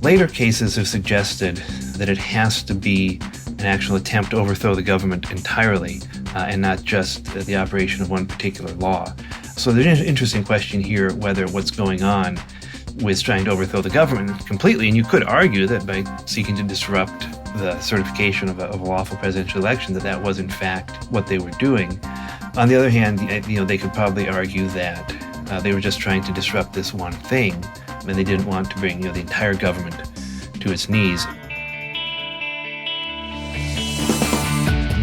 Later cases have suggested that it has to be an actual attempt to overthrow the government entirely, and not just the operation of one particular law. So there's an interesting question here whether what's going on with trying to overthrow the government completely, and you could argue that by seeking to disrupt the certification of a lawful presidential election, that was in fact what they were doing. On the other hand, they could probably argue that they were just trying to disrupt this one thing, and they didn't want to bring the entire government to its knees.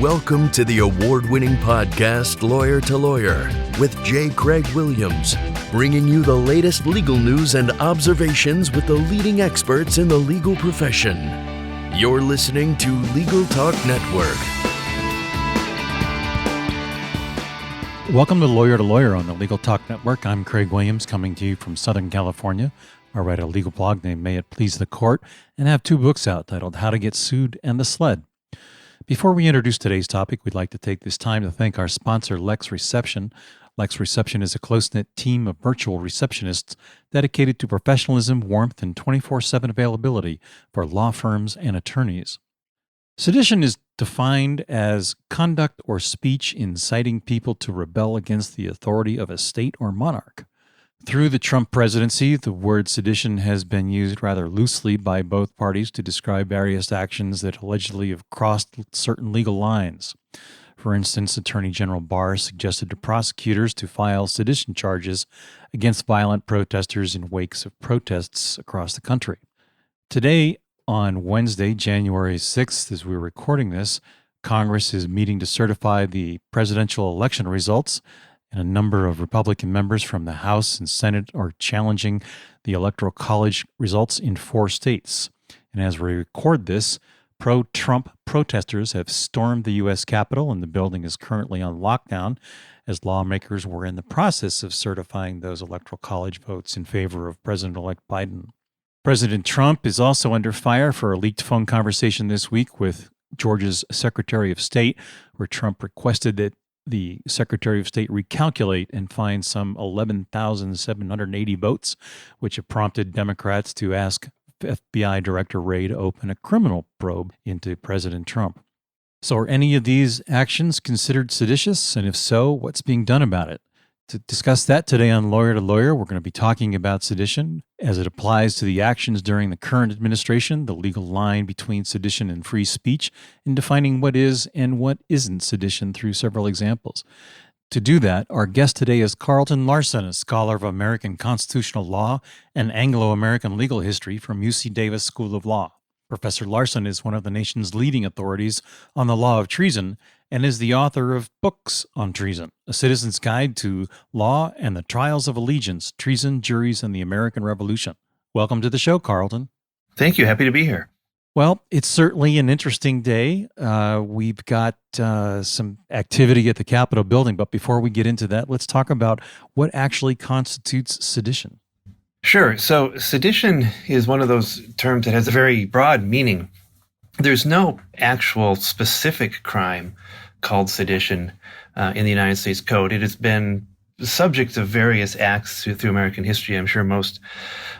Welcome to the award-winning podcast, Lawyer to Lawyer, with J. Craig Williams, bringing you the latest legal news and observations with the leading experts in the legal profession. You're listening to Legal Talk Network. Welcome to Lawyer on the Legal Talk Network. I'm Craig Williams, coming to you from Southern California. I write a legal blog named May It Please the Court and have two books out titled How to Get Sued and The Sled. Before we introduce today's topic, we'd like to take this time to thank our sponsor, Lex Reception. Lex Reception is a close-knit team of virtual receptionists dedicated to professionalism, warmth, and 24/7 availability for law firms and attorneys. Sedition is defined as conduct or speech inciting people to rebel against the authority of a state or monarch. Through the Trump presidency, the word sedition has been used rather loosely by both parties to describe various actions that allegedly have crossed certain legal lines. For instance, Attorney General Barr suggested to prosecutors to file sedition charges against violent protesters in wakes of protests across the country. Today, on Wednesday, January 6th, as we're recording this, Congress is meeting to certify the presidential election results, and a number of Republican members from the House and Senate are challenging the Electoral College results in 4 states. And as we record this, pro-Trump protesters have stormed the U.S. Capitol, and the building is currently on lockdown as lawmakers were in the process of certifying those Electoral College votes in favor of President-elect Biden. President Trump is also under fire for a leaked phone conversation this week with Georgia's Secretary of State, where Trump requested that the Secretary of State recalculate and find some 11,780 votes, which have prompted Democrats to ask FBI Director Wray to open a criminal probe into President Trump. So are any of these actions considered seditious? And if so, what's being done about it? To discuss that today on Lawyer to Lawyer, we're going to be talking about sedition as it applies to the actions during the current administration, the legal line between sedition and free speech, and defining what is and what isn't sedition through several examples. To do that, our guest today is Carlton Larson, a scholar of American constitutional law and Anglo-American legal history from UC Davis School of Law. Professor Larson is one of the nation's leading authorities on the law of treason and is the author of books on treason, A Citizen's Guide to Law and the Trials of Allegiance, Treason, Juries, and the American Revolution. Welcome to the show, Carlton. Thank you. Happy to be here. Well, it's certainly an interesting day. We've got some activity at the Capitol building, but before we get into that, let's talk about what actually constitutes sedition. Sure. So sedition is one of those terms that has a very broad meaning. There's no actual specific crime called sedition in the United States Code. It has been the subject of various acts through American history. I'm sure most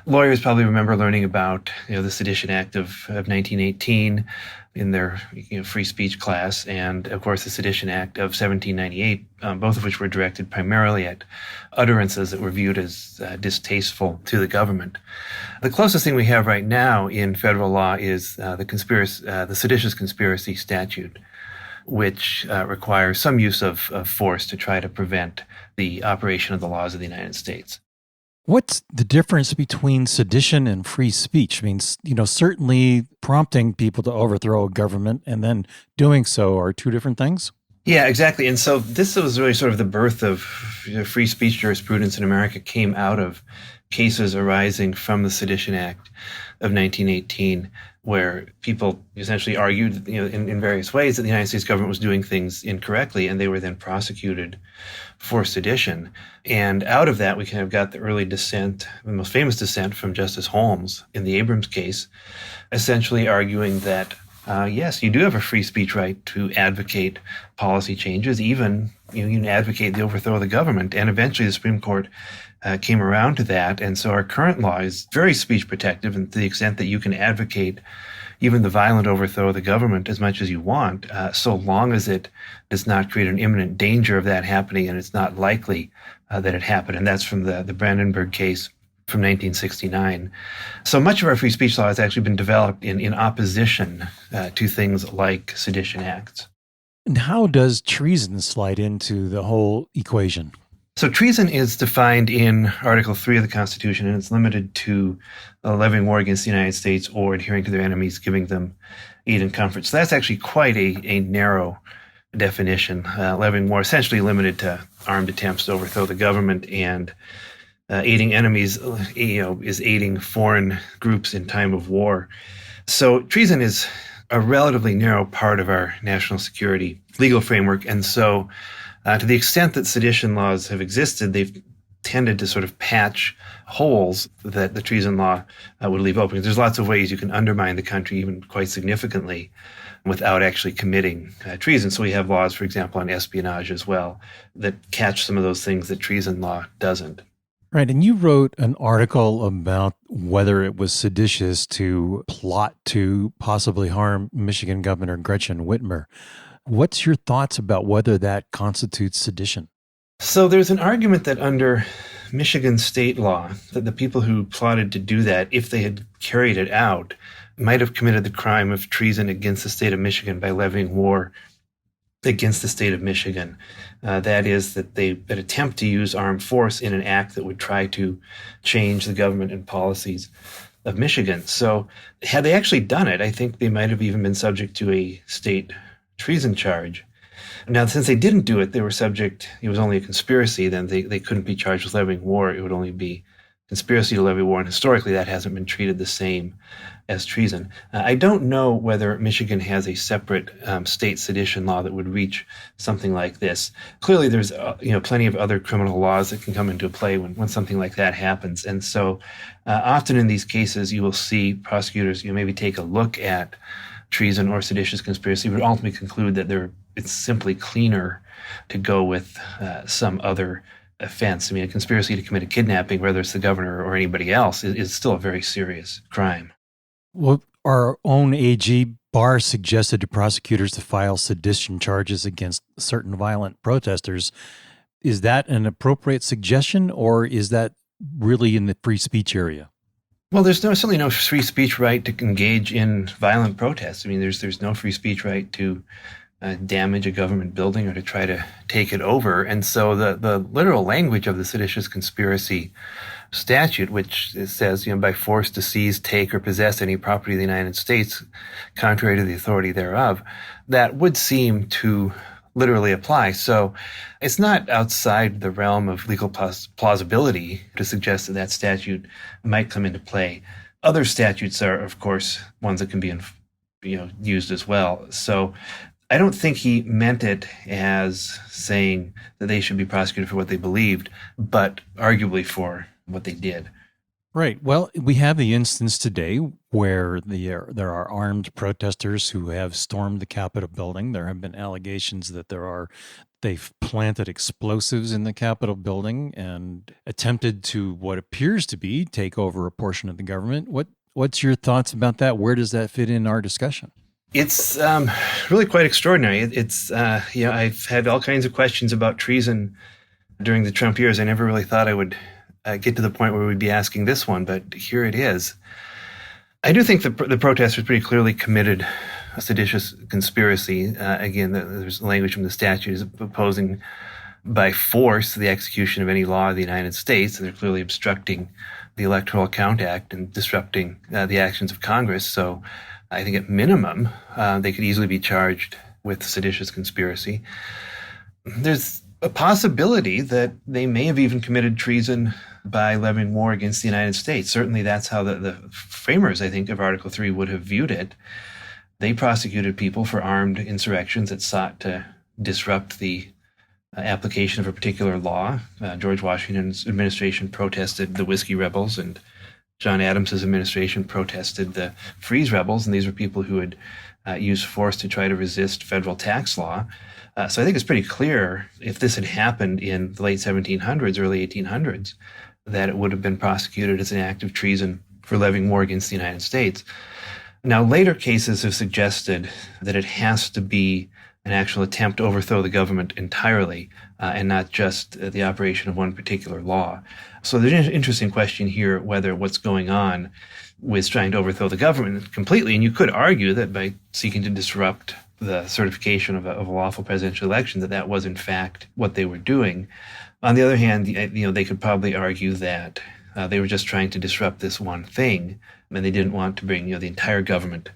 lawyers probably remember learning about the Sedition Act of 1918 in their free speech class, and of course the Sedition Act of 1798, both of which were directed primarily at utterances that were viewed as distasteful to the government. The closest thing we have right now in federal law is the seditious conspiracy statute, which requires some use of force to try to prevent the operation of the laws of the United States. What's the difference between sedition and free speech? I mean, certainly prompting people to overthrow a government and then doing so are two different things. Yeah, exactly. And so this was really sort of the birth of free speech jurisprudence in America, came out of cases arising from the Sedition Act of 1918, where people essentially argued, in various ways that the United States government was doing things incorrectly, and they were then prosecuted for sedition. And out of that, we kind of got the early dissent, the most famous dissent from Justice Holmes in the Abrams case, essentially arguing that yes, you do have a free speech right to advocate policy changes, even you can advocate the overthrow of the government. And eventually the Supreme Court came around to that. And so our current law is very speech protective, and to the extent that you can advocate even the violent overthrow of the government as much as you want, so long as it does not create an imminent danger of that happening and it's not likely that it happened. And that's from the Brandenburg case from 1969. So much of our free speech law has actually been developed in opposition to things like sedition acts. And how does treason slide into the whole equation? So treason is defined in Article 3 of the Constitution, and it's limited to levying war against the United States or adhering to their enemies, giving them aid and comfort. So that's actually quite a narrow definition. Levying war essentially limited to armed attempts to overthrow the government, and aiding enemies, is aiding foreign groups in time of war. So treason is a relatively narrow part of our national security legal framework, and so to the extent that sedition laws have existed, they've tended to sort of patch holes that the treason law would leave open. There's lots of ways you can undermine the country, even quite significantly, without actually committing treason. So we have laws, for example, on espionage as well, that catch some of those things that treason law doesn't. Right. And you wrote an article about whether it was seditious to plot to possibly harm Michigan Governor Gretchen Whitmer. What's your thoughts about whether that constitutes sedition? So there's an argument that under Michigan state law, that the people who plotted to do that, if they had carried it out, might have committed the crime of treason against the state of Michigan by levying war against the state of Michigan. That is, that they would attempt to use armed force in an act that would try to change the government and policies of Michigan. So had they actually done it, I think they might have even been subject to a state treason charge. Now, since they didn't do it, they were subject, it was only a conspiracy, then they couldn't be charged with levying war. It would only be conspiracy to levy war, and historically that hasn't been treated the same as treason. I don't know whether Michigan has a separate state sedition law that would reach something like this. Clearly there's plenty of other criminal laws that can come into play when something like that happens. And so often in these cases you will see prosecutors maybe take a look at treason or seditious conspiracy, but ultimately conclude that it's simply cleaner to go with some other offense. I mean, a conspiracy to commit a kidnapping, whether it's the governor or anybody else, is still a very serious crime. Well, our own AG Barr suggested to prosecutors to file sedition charges against certain violent protesters. Is that an appropriate suggestion, or is that really in the free speech area? Well, there's certainly no free speech right to engage in violent protests. I mean, there's no free speech right to damage a government building or to try to take it over. And so the literal language of the seditious conspiracy statute, which says, by force to seize, take, or possess any property of the United States, contrary to the authority thereof, that would seem to literally apply. So it's not outside the realm of legal plausibility to suggest that statute might come into play. Other statutes are, of course, ones that can be used as well. So I don't think he meant it as saying that they should be prosecuted for what they believed, but arguably for what they did. Right. Well, we have the instance today where there are armed protesters who have stormed the Capitol building. There have been allegations that they've planted explosives in the Capitol building and attempted to what appears to be take over a portion of the government. What's your thoughts about that? Where does that fit in our discussion? It's really quite extraordinary. I've had all kinds of questions about treason during the Trump years. I never really thought I would get to the point where we'd be asking this one, but here it is. I do think the protesters pretty clearly committed a seditious conspiracy. Again, there's language from the statute is opposing by force the execution of any law of the United States. They're clearly obstructing the Electoral Account Act and disrupting the actions of Congress. So I think at minimum, they could easily be charged with seditious conspiracy. There's a possibility that they may have even committed treason by levying war against the United States. Certainly that's how the framers, I think, of Article 3 would have viewed it. They prosecuted people for armed insurrections that sought to disrupt the application of a particular law. George Washington's administration protested the Whiskey Rebels, and John Adams's administration protested the Freeze Rebels, and these were people who had use force to try to resist federal tax law. So I think it's pretty clear if this had happened in the late 1700s, early 1800s, that it would have been prosecuted as an act of treason for levying war against the United States. Now, later cases have suggested that it has to be an actual attempt to overthrow the government entirely and not just the operation of one particular law. So there's an interesting question here whether what's going on with trying to overthrow the government completely, and you could argue that by seeking to disrupt the certification of a lawful presidential election, that was in fact what they were doing. On the other hand, they could probably argue that they were just trying to disrupt this one thing, and they didn't want to bring the entire government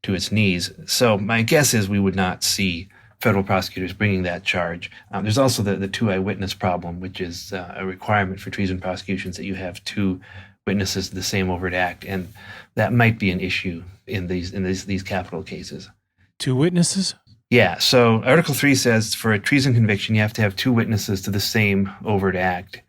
to its knees. So my guess is we would not see federal prosecutors bringing that charge. There's also the two eyewitness problem, which is a requirement for treason prosecutions that you have two witnesses to the same overt act, and that might be an issue in these capital cases. Two witnesses? Yeah. So Article 3 says for a treason conviction, you have to have two witnesses to the same overt act,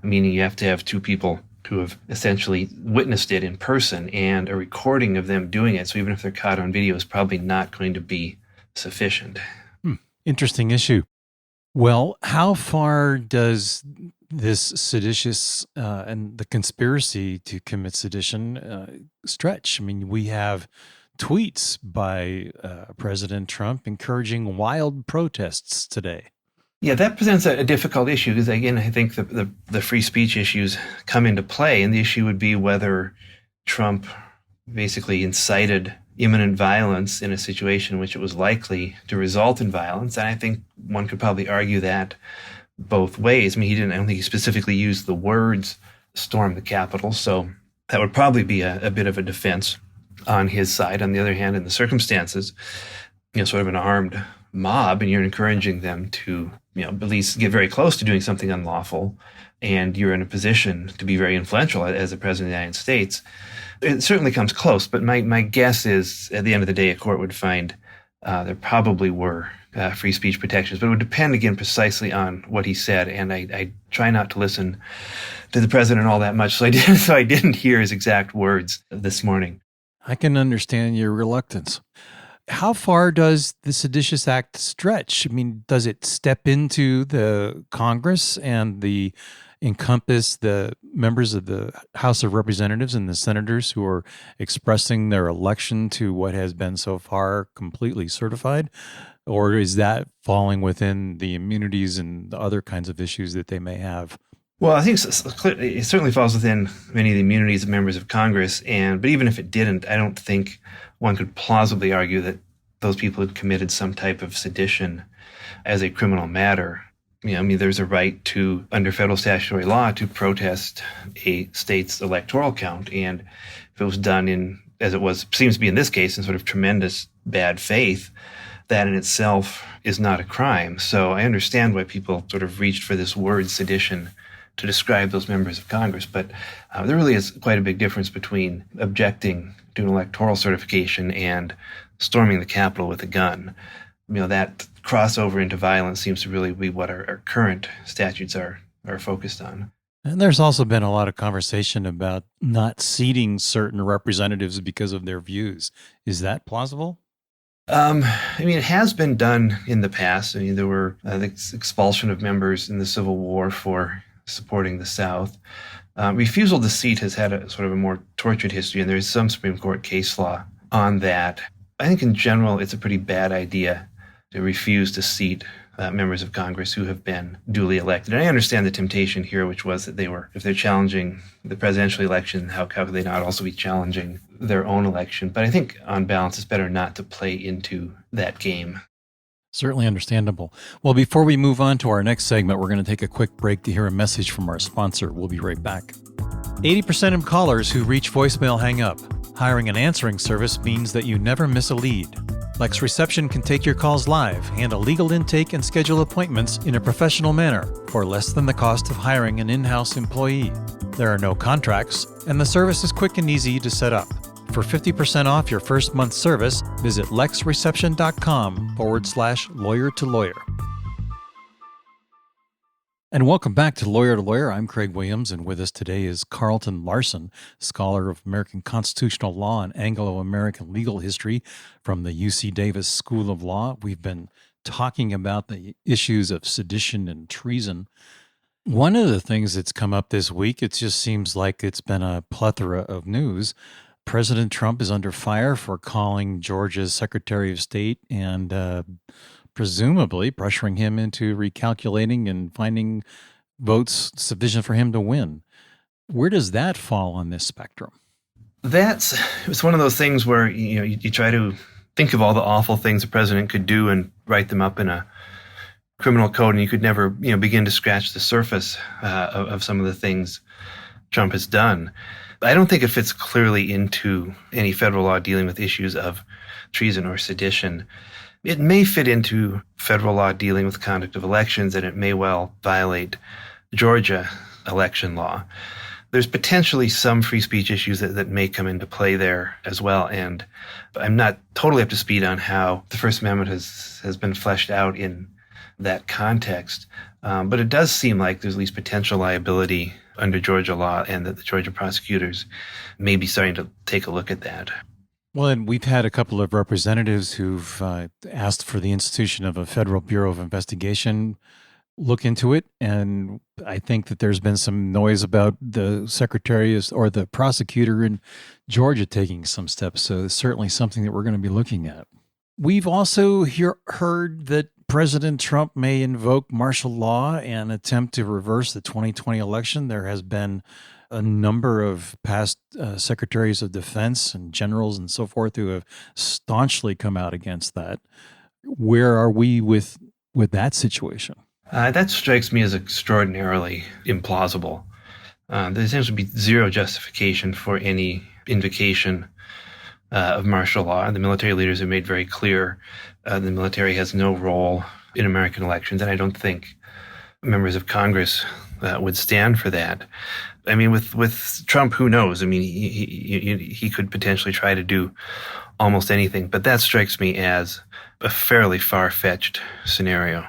meaning you have to have two people who have essentially witnessed it in person, and a recording of them doing it. So even if they're caught on video, is probably not going to be sufficient. Interesting issue. Well, how far does this seditious and the conspiracy to commit sedition stretch? I mean, we have tweets by President Trump encouraging wild protests today. Yeah, that presents a difficult issue because, again, I think the free speech issues come into play, and the issue would be whether Trump basically incited imminent violence in a situation in which it was likely to result in violence. And I think one could probably argue that both ways. I mean, I don't think he specifically used the words storm the Capitol, so that would probably be a bit of a defense on his side. On the other hand, in the circumstances, sort of an armed mob, and you're encouraging them to, at least get very close to doing something unlawful, and you're in a position to be very influential as the President of the United States, it certainly comes close. But my guess is, at the end of the day, a court would find there probably were free speech protections, but it would depend, again, precisely on what he said. And I try not to listen to the president all that much, so I didn't hear his exact words this morning. I can understand your reluctance. How far does the Seditious Act stretch? I mean, does it step into the Congress and encompass the members of the House of Representatives and the senators who are expressing their election to what has been so far completely certified? Or is that falling within the immunities and the other kinds of issues that they may have? Well, I think it certainly falls within many of the immunities of members of Congress. But even if it didn't, I don't think one could plausibly argue that those people had committed some type of sedition as a criminal matter. There's a right to, under federal statutory law, to protest a state's electoral count. And if it was done seems to be in this case, in sort of tremendous bad faith, that in itself is not a crime. So I understand why people sort of reached for this word sedition to describe those members of Congress. But there really is quite a big difference between objecting to an electoral certification and storming the Capitol with a gun. That crossover into violence seems to really be what our current statutes are focused on. And there's also been a lot of conversation about not seating certain representatives because of their views. Is that plausible? It has been done in the past. There were the expulsion of members in the Civil War for supporting the South. Refusal to seat has had a sort of a more tortured history, and there's some Supreme Court case law on that. I think in general, it's a pretty bad idea to refuse to seat members of Congress who have been duly elected. And I understand the temptation here, which was that if they're challenging the presidential election, how could they not also be challenging their own election? But I think on balance, it's better not to play into that game. Certainly understandable. Well, before we move on to our next segment, we're going to take a quick break to hear a message from our sponsor. We'll be right back. 80% of callers who reach voicemail hang up. Hiring an answering service means that you never miss a lead. Lex Reception can take your calls live, handle legal intake, and schedule appointments in a professional manner for less than the cost of hiring an in-house employee. There are no contracts, and the service is quick and easy to set up. For 50% off your first month's service, visit lexreception.com/lawyer to lawyer. And welcome back to Lawyer. I'm Craig Williams, and with us today is Carlton Larson, scholar of American constitutional law and Anglo-American legal history from the UC Davis School of Law. We've been talking about the issues of sedition and treason. One of the things that's come up this week, it just seems like it's been a plethora of news. President Trump is under fire for calling Georgia's Secretary of State and presumably pressuring him into recalculating and finding votes sufficient for him to win. Where does that fall on this spectrum? It's one of those things where you try to think of all the awful things the president could do and write them up in a criminal code, and you could never begin to scratch the surface of some of the things Trump has done. I don't think it fits clearly into any federal law dealing with issues of treason or sedition. It may fit into federal law dealing with conduct of elections, and it may well violate Georgia election law. There's potentially some free speech issues that may come into play there as well, and I'm not totally up to speed on how the First Amendment has been fleshed out in that context, but it does seem like there's at least potential liability under Georgia law, and that the Georgia prosecutors may be starting to take a look at that. Well, and we've had a couple of representatives who've asked for the institution of a federal bureau of investigation look into it. And I think that there's been some noise about the secretary or the prosecutor in Georgia taking some steps. So it's certainly something that we're going to be looking at. We've also heard that President Trump may invoke martial law and attempt to reverse the 2020 election. There has been a number of past secretaries of defense and generals and so forth who have staunchly come out against that. Where are we with that situation? That strikes me as extraordinarily implausible. There seems to be zero justification for any invocation of martial law. The military leaders have made very clear the military has no role in American elections, and I don't think members of Congress would stand for that. I mean, with Trump, who knows? I mean, he could potentially try to do almost anything, but that strikes me as a fairly far-fetched scenario.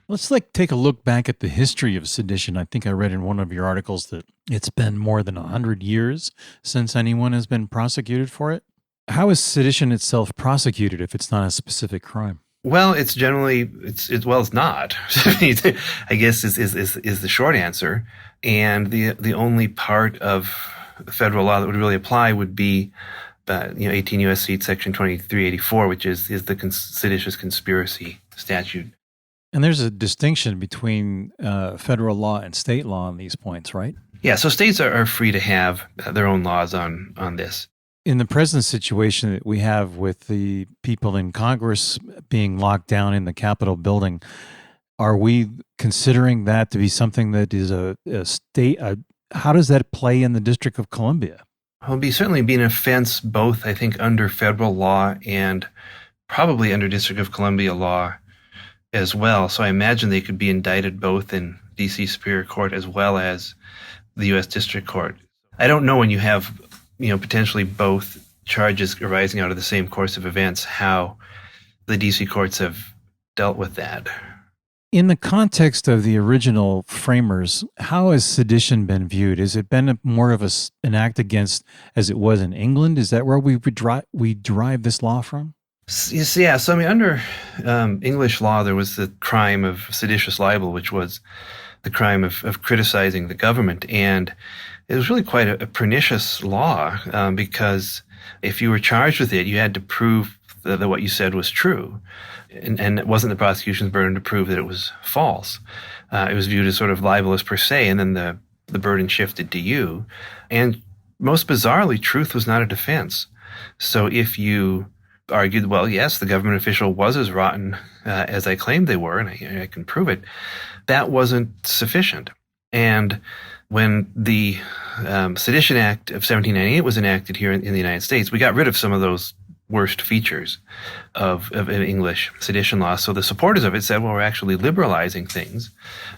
Let's take a look back at the history of sedition. I think I read in one of your articles that it's been more than 100 years since anyone has been prosecuted for it. How is sedition itself prosecuted if it's not a specific crime? Well, it's generally it's not. I guess is the short answer. And the only part of federal law that would really apply would be 18 U.S.C. Section 2384, which is the seditious conspiracy statute. And there's a distinction between federal law and state law on these points, right? Yeah, so states are free to have their own laws on this. In the present situation that we have with the people in Congress being locked down in the Capitol building, are we considering that to be something that is a state? How does that play in the District of Columbia? Well, it'll certainly be an offense both, I think, under federal law and probably under District of Columbia law as well. So I imagine they could be indicted both in D.C. Superior Court as well as the U.S. District Court. I don't know when you have potentially both charges arising out of the same course of events, how the D.C. courts have dealt with that. In the context of the original framers, how has sedition been viewed? Has it been more of an act against, as it was in England? Is that where we derive this law from? Yeah, so I mean, under English law, there was the crime of seditious libel, which was the crime of criticizing the government. And it was really quite a pernicious law because if you were charged with it, you had to prove that what you said was true. And it wasn't the prosecution's burden to prove that it was false. It was viewed as sort of libelous per se, and then the burden shifted to you. And most bizarrely, truth was not a defense. So if you argued, well, yes, the government official was as rotten as I claimed they were, and I can prove it, that wasn't sufficient. And when the Sedition Act of 1798 was enacted here in the United States, we got rid of some of those worst features of English sedition law. So the supporters of it said, well, we're actually liberalizing things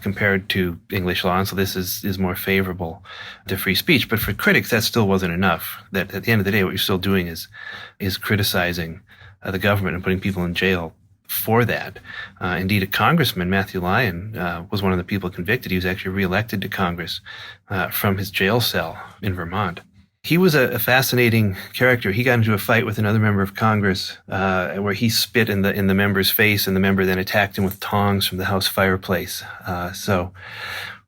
compared to English law, and so this is more favorable to free speech. But for critics, that still wasn't enough. That at the end of the day, what you're still doing is criticizing the government and putting people in jail for that. Indeed, a congressman, Matthew Lyon, was one of the people convicted. He was actually reelected to Congress from his jail cell in Vermont. He was a fascinating character. He got into a fight with another member of Congress where he spit in the member's face, and the member then attacked him with tongs from the House fireplace. So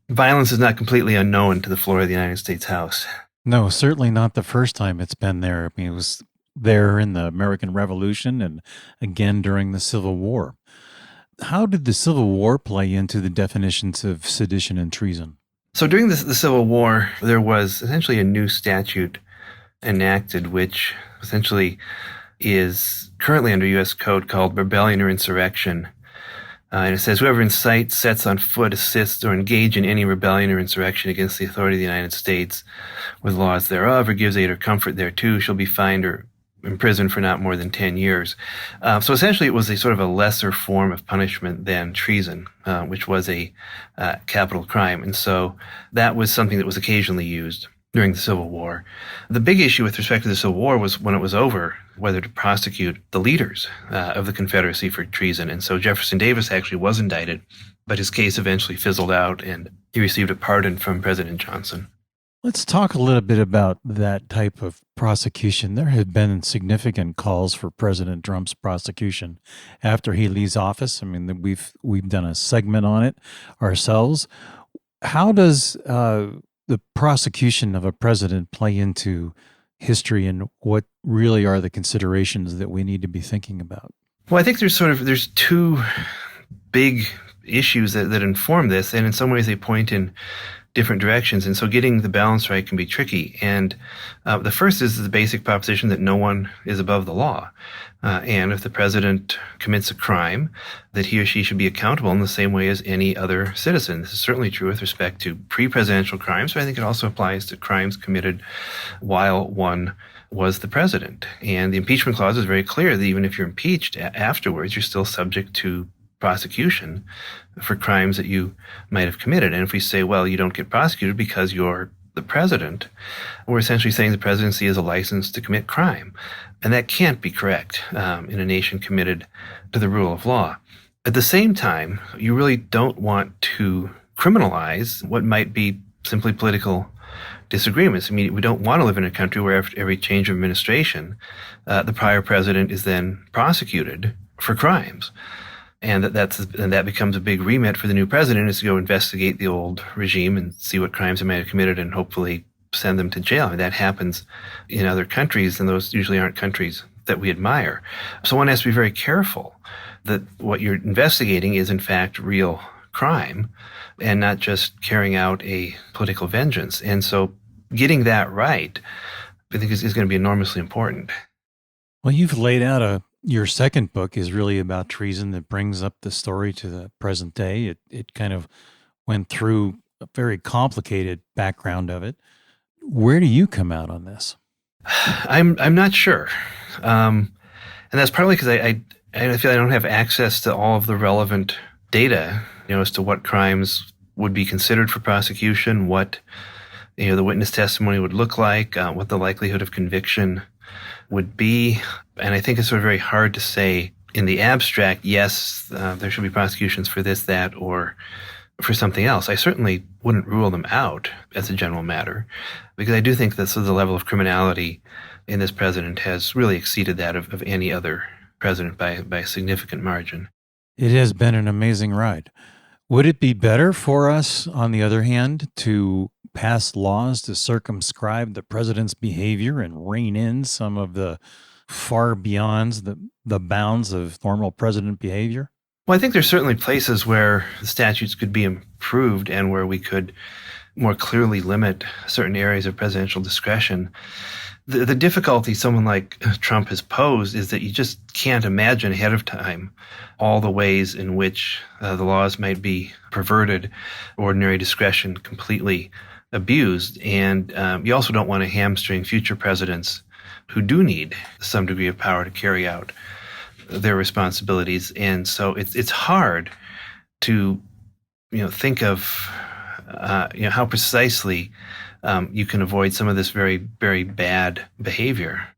violence is not completely unknown to the floor of the United States House. No, certainly not the first time it's been there. I mean, it was there in the American Revolution and again during the Civil War. How did the Civil War play into the definitions of sedition and treason? So during the Civil War, there was essentially a new statute enacted, which essentially is currently under U.S. Code called rebellion or insurrection. And it says, whoever incites, sets on foot, assists, or engage in any rebellion or insurrection against the authority of the United States with laws thereof, or gives aid or comfort thereto, shall be fined or imprisoned for not more than 10 years. So essentially it was a sort of a lesser form of punishment than treason, which was a capital crime. And so that was something that was occasionally used during the Civil War. The big issue with respect to the Civil War was when it was over, whether to prosecute the leaders of the Confederacy for treason. And so Jefferson Davis actually was indicted, but his case eventually fizzled out and he received a pardon from President Johnson. Let's talk a little bit about that type of prosecution. There have been significant calls for President Trump's prosecution after he leaves office. I mean, we've done a segment on it ourselves. How does the prosecution of a president play into history, and what really are the considerations that we need to be thinking about? Well, I think there's two big issues that inform this, and in some ways they point in different directions. And so getting the balance right can be tricky. And the first is the basic proposition that no one is above the law. And if the president commits a crime, that he or she should be accountable in the same way as any other citizen. This is certainly true with respect to pre-presidential crimes, but I think it also applies to crimes committed while one was the president. And the impeachment clause is very clear that even if you're impeached afterwards, you're still subject to prosecution for crimes that you might have committed. And if we say, well, you don't get prosecuted because you're the president, we're essentially saying the presidency is a license to commit crime. And that can't be correct in a nation committed to the rule of law. At the same time, you really don't want to criminalize what might be simply political disagreements. I mean, we don't want to live in a country where after every change of administration, the prior president is then prosecuted for crimes. And that becomes a big remit for the new president, is to go investigate the old regime and see what crimes they might have committed and hopefully send them to jail. I mean, that happens in other countries, and those usually aren't countries that we admire. So one has to be very careful that what you're investigating is in fact real crime and not just carrying out a political vengeance. And so getting that right, I think is going to be enormously important. Well, you've laid out your second book is really about treason that brings up the story to the present day. It kind of went through a very complicated background of it. Where do you come out on this? I'm not sure. And that's partly because I feel I don't have access to all of the relevant data, as to what crimes would be considered for prosecution, what, the witness testimony would look like, what the likelihood of conviction would be. And I think it's sort of very hard to say in the abstract, yes, there should be prosecutions for this, that, or for something else. I certainly wouldn't rule them out as a general matter, because I do think that the level of criminality in this president has really exceeded that of any other president by a significant margin. It has been an amazing ride. Would it be better for us, on the other hand, to pass laws to circumscribe the president's behavior and rein in some of the far beyond the bounds of normal president behavior? Well, I think there's certainly places where the statutes could be improved and where we could more clearly limit certain areas of presidential discretion. The difficulty someone like Trump has posed is that you just can't imagine ahead of time all the ways in which the laws might be perverted, ordinary discretion completely abused. And you also don't want to hamstring future presidents who do need some degree of power to carry out their responsibilities. And so it's hard to think of how precisely you can avoid some of this very, very bad behavior.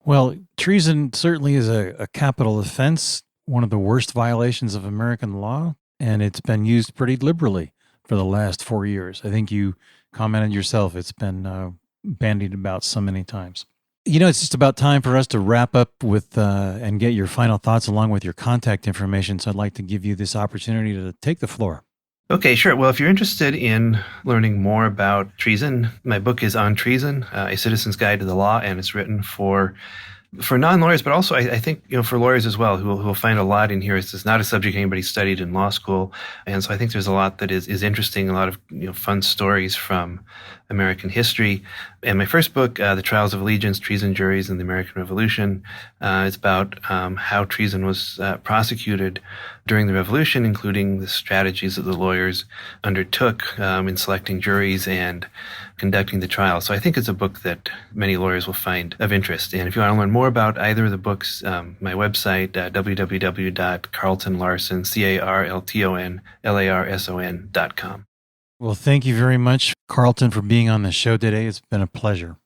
Well, treason certainly is a capital offense. one of the worst violations of American law, and it's been used pretty liberally for the last 4 years. I think you commented yourself, it's been bandied about so many times. It's just about time for us to wrap up with and get your final thoughts along with your contact information. So I'd like to give you this opportunity to take the floor. Okay, sure. Well, if you're interested in learning more about treason, my book is on treason, A Citizen's Guide to the Law, and it's written for non-lawyers, but also I think, for lawyers as well, who will find a lot in here. It's not a subject anybody studied in law school. And so I think there's a lot that is interesting, a lot of fun stories from American history. And my first book, The Trials of Allegiance, Treason Juries in the American Revolution, is about how treason was prosecuted during the Revolution, including the strategies that the lawyers undertook in selecting juries and conducting the trial. So I think it's a book that many lawyers will find of interest. And if you want to learn more about either of the books, my website, www.carltonlarson.com. Well, thank you very much, Carlton, for being on the show today. It's been a pleasure.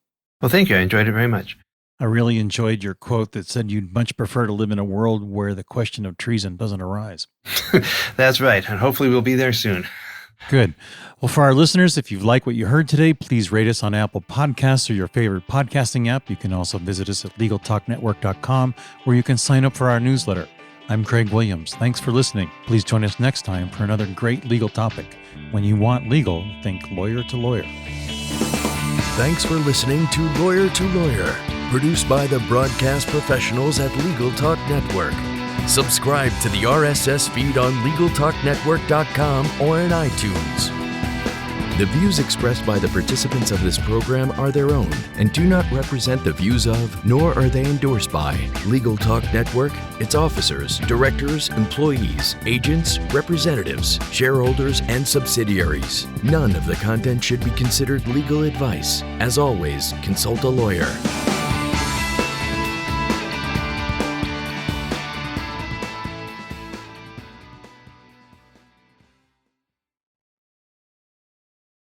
Well, thank you. I enjoyed it very much. I really enjoyed your quote that said you'd much prefer to live in a world where the question of treason doesn't arise. That's right. And hopefully we'll be there soon. Good. Well, for our listeners, if you've liked what you heard today, please rate us on Apple Podcasts or your favorite podcasting app. You can also visit us at LegalTalkNetwork.com, where you can sign up for our newsletter. I'm Craig Williams. Thanks for listening. Please join us next time for another great legal topic. When you want legal, think lawyer to lawyer. Thanks for listening to Lawyer, produced by the broadcast professionals at Legal Talk Network. Subscribe to the RSS feed on LegalTalkNetwork.com or in iTunes. The views expressed by the participants of this program are their own and do not represent the views of, nor are they endorsed by, Legal Talk Network, its officers, directors, employees, agents, representatives, shareholders, and subsidiaries. None of the content should be considered legal advice. As always, consult a lawyer.